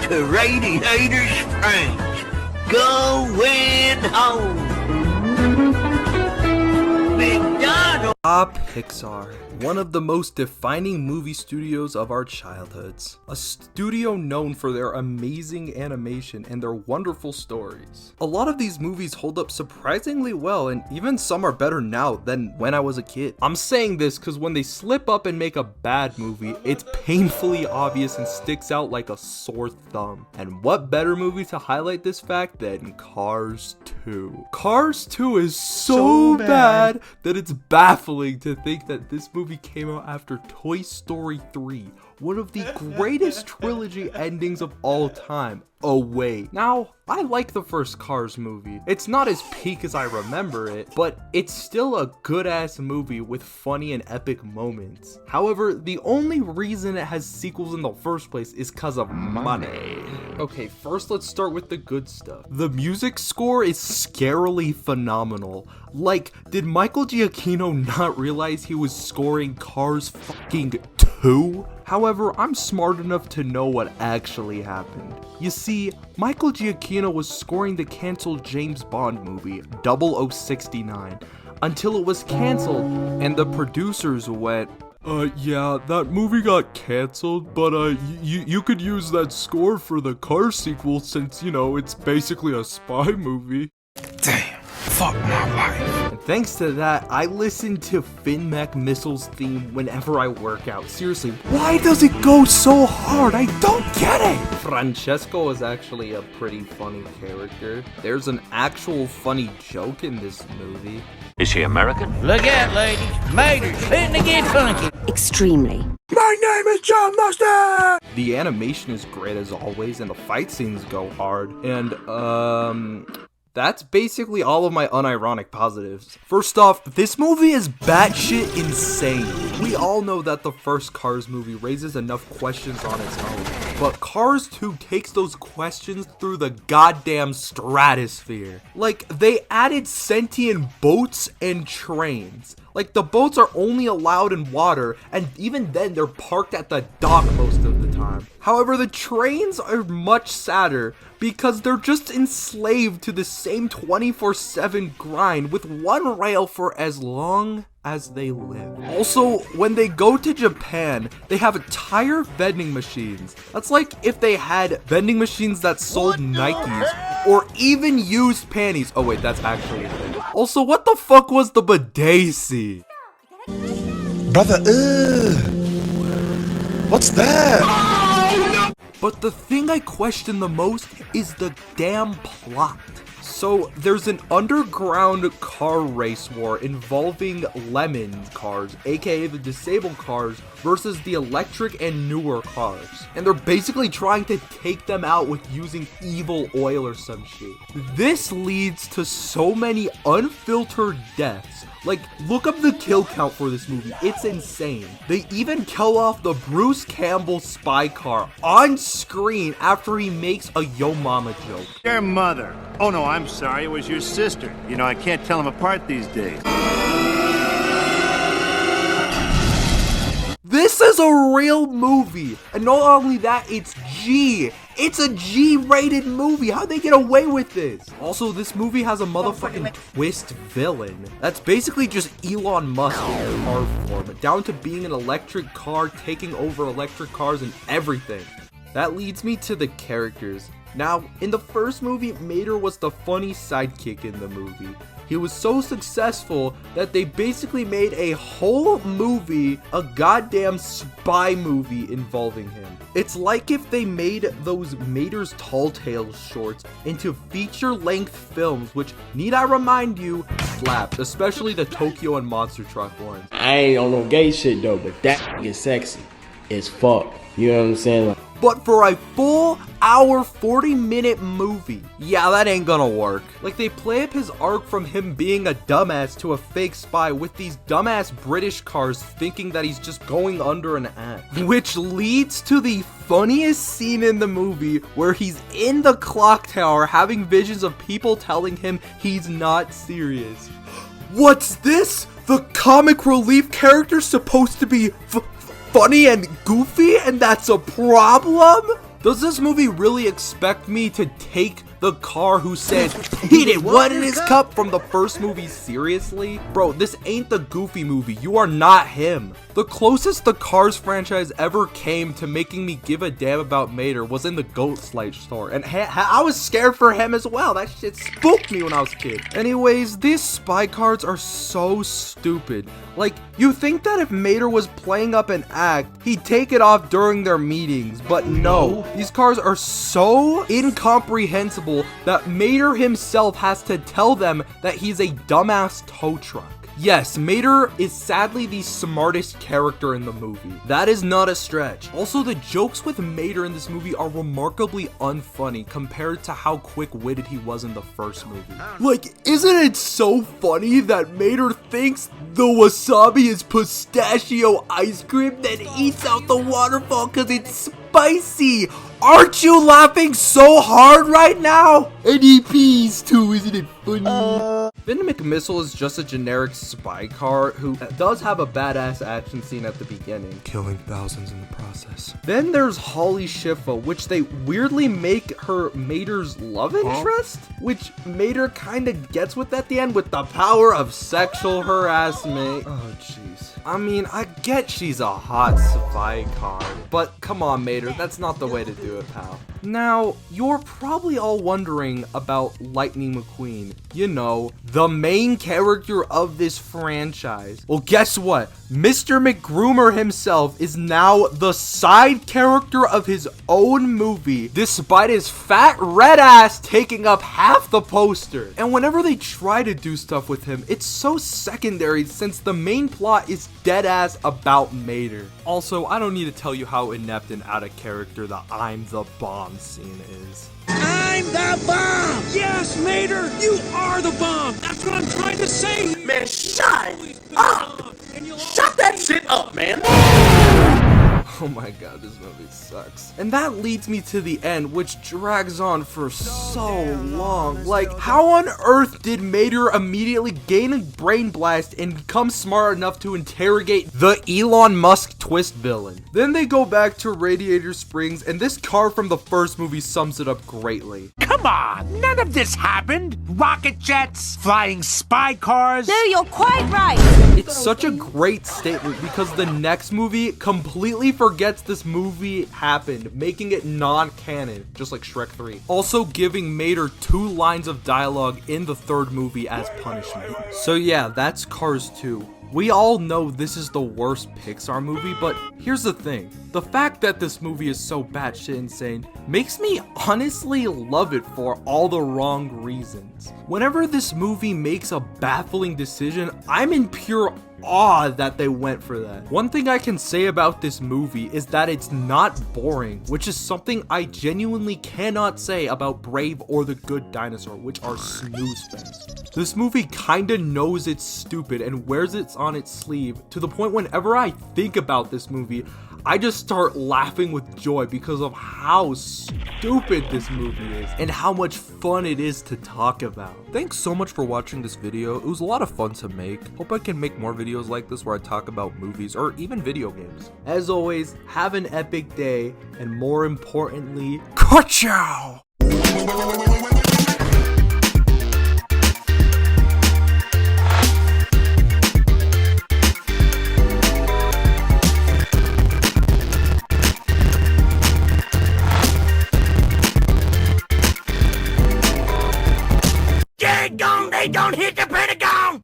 to Radiator Springs. Going home. McDonald's. Pixar, one of the most defining movie studios of our childhoods. A studio known for their amazing animation and their wonderful stories. A lot of these movies hold up surprisingly well, and even some are better now than when I was a kid. I'm saying this because when they slip up and make a bad movie, it's painfully obvious and sticks out like a sore thumb. And what better movie to highlight this fact than Cars 2? Cars 2 is so bad that it's baffling to think that this movie came out after Toy Story 3, one of the greatest trilogy endings of all time. Oh wait, now I like the first Cars movie. It's not as peak as I remember it, but it's still a good ass movie with funny and epic moments. However, the only reason it has sequels in the first place is cause of money. Okay, first let's start with the good stuff. The music score is scarily phenomenal. Like, did Michael Giacchino not realize he was scoring Cars fucking 2? However, I'm smart enough to know what actually happened. You see, Michael Giacchino was scoring the cancelled James Bond movie, 0069, until it was cancelled, and the producers went, yeah, that movie got cancelled, but you could use that score for the Cars sequel since, you know, it's basically a spy movie. Damn, fuck my life. And thanks to that, I listen to McMissle's theme whenever I work out. Seriously, why does it go so hard? I don't get it! Francesco is actually a pretty funny character. There's an actual funny joke in this movie. Is she American? Look out, ladies. Mater's fitting to get funky. Extremely. My name is John Mustard! The animation is great as always, and the fight scenes go hard. And, that's basically all of my unironic positives. First off, this movie is batshit insane. We all know that the first Cars movie raises enough questions on its own, but Cars 2 takes those questions through the goddamn stratosphere. Like, they added sentient boats and trains. Like, the boats are only allowed in water, and even then they're parked at the dock most of the time. However, the trains are much sadder because they're just enslaved to the same 24/7 grind with one rail for as long as they live. Also, when they go to Japan, they have tire vending machines. That's like if they had vending machines that sold Nikes or even used panties. Oh wait, that's actually a thing. Also, what the fuck was the bidet scene? Brother, what's that? But the thing I question the most is the damn plot. So there's an underground car race war involving lemon cars, aka the disabled cars, versus the electric and newer cars. And they're basically trying to take them out with using evil oil or some shit. This leads to so many unfiltered deaths. Like, look up the kill count for this movie, it's insane. They even kill off the Bruce Campbell spy car on screen after he makes a yo mama joke. Your mother. Oh no, I'm sorry, it was your sister. You know, I can't tell them apart these days. This is a real movie, and not only that, it's G. It's a G-rated movie. How'd they get away with this? Also, this movie has a motherfucking twist villain. That's basically just Elon Musk in car form, down to being an electric car, taking over electric cars and everything. That leads me to the characters. Now, in the first movie, Mater was the funny sidekick in the movie. He was so successful that they basically made a whole movie, a goddamn spy movie involving him. It's like if they made those Mater's Tall Tales shorts into feature-length films, which, need I remind you, slapped, especially the Tokyo and Monster Truck ones. I ain't on no gay shit though, but that is sexy as fuck. You know what I'm saying? Like, but for a full hour 40-minute movie, yeah, that ain't gonna work. Like, they play up his arc from him being a dumbass to a fake spy with these dumbass British cars thinking that he's just going under an act. Which leads to the funniest scene in the movie where he's in the clock tower having visions of people telling him he's not serious. What's this? The comic relief character's supposed to be funny and goofy, and that's a problem? Does this movie really expect me to take the car who says, "He did what in his cup" from the first movie seriously? Bro, this ain't the Goofy movie. You are not him. The closest the Cars franchise ever came to making me give a damn about Mater was in the Goat Slice store, and I was scared for him as well. That shit spooked me when I was a kid. Anyways, these spy cars are so stupid. Like, you think that if Mater was playing up an act, he'd take it off during their meetings, but no. These cars are so incomprehensible that Mater himself has to tell them that he's a dumbass tow truck. Yes, Mater is sadly the smartest character in the movie. That is not a stretch. Also, the jokes with Mater in this movie are remarkably unfunny compared to how quick-witted he was in the first movie. Like, isn't it so funny that Mater thinks the wasabi is pistachio ice cream, then eats out the waterfall because it's spicy? Aren't you laughing so hard right now? And he pees too, isn't it funny? Then McMissle is just a generic spy car who does have a badass action scene at the beginning, killing thousands in the process. Then there's Holly Schiffa, which they weirdly make her Mater's love interest, which Mater kind of gets with at the end with the power of sexual harassment. Oh jeez. I mean, I get she's a hot spy car, but come on Mater, that's not the way to do it, pal. Now, you're probably all wondering about Lightning McQueen. You know, the main character of this franchise. Well, guess what? Mr. McGroomer himself is now the side character of his own movie, despite his fat red ass taking up half the poster. And whenever they try to do stuff with him, it's so secondary since the main plot is dead ass about Mater. Also, I don't need to tell you how inept and out of character the "I'm the bomb" scene is. I'm the bomb! Yes, Mater, you are the bomb! That's what I'm trying to say! Man, shut up! Shut that shit up, man! Oh my god, this movie sucks. And that leads me to the end, which drags on for so long. Like, how on earth did Mater immediately gain a brain blast and become smart enough to interrogate the Elon Musk twist villain? Then they go back to Radiator Springs, and this car from the first movie sums it up greatly. Come on, none of this happened! Rocket jets, flying spy cars... No, you're quite right! It's such a great statement because the next movie completely forgets this movie happened, making it non-canon, just like Shrek 3. Also giving Mater 2 lines of dialogue in the third movie as punishment. So yeah, that's Cars 2. We all know this is the worst Pixar movie, but here's the thing. The fact that this movie is so batshit insane makes me honestly love it for all the wrong reasons. Whenever this movie makes a baffling decision, I'm in pure awe that they went for that. One thing I can say about this movie is that it's not boring, which is something I genuinely cannot say about Brave or The Good Dinosaur, which are snooze fest. This movie kinda knows it's stupid and wears it on its sleeve to the point whenever I think about this movie, I just start laughing with joy because of how stupid this movie is and how much fun it is to talk about. Thanks so much for watching this video. It was a lot of fun to make. Hope I can make more videos like this where I talk about movies or even video games. As always, have an epic day, and more importantly, ka-chow! They don't hit the Pentagon!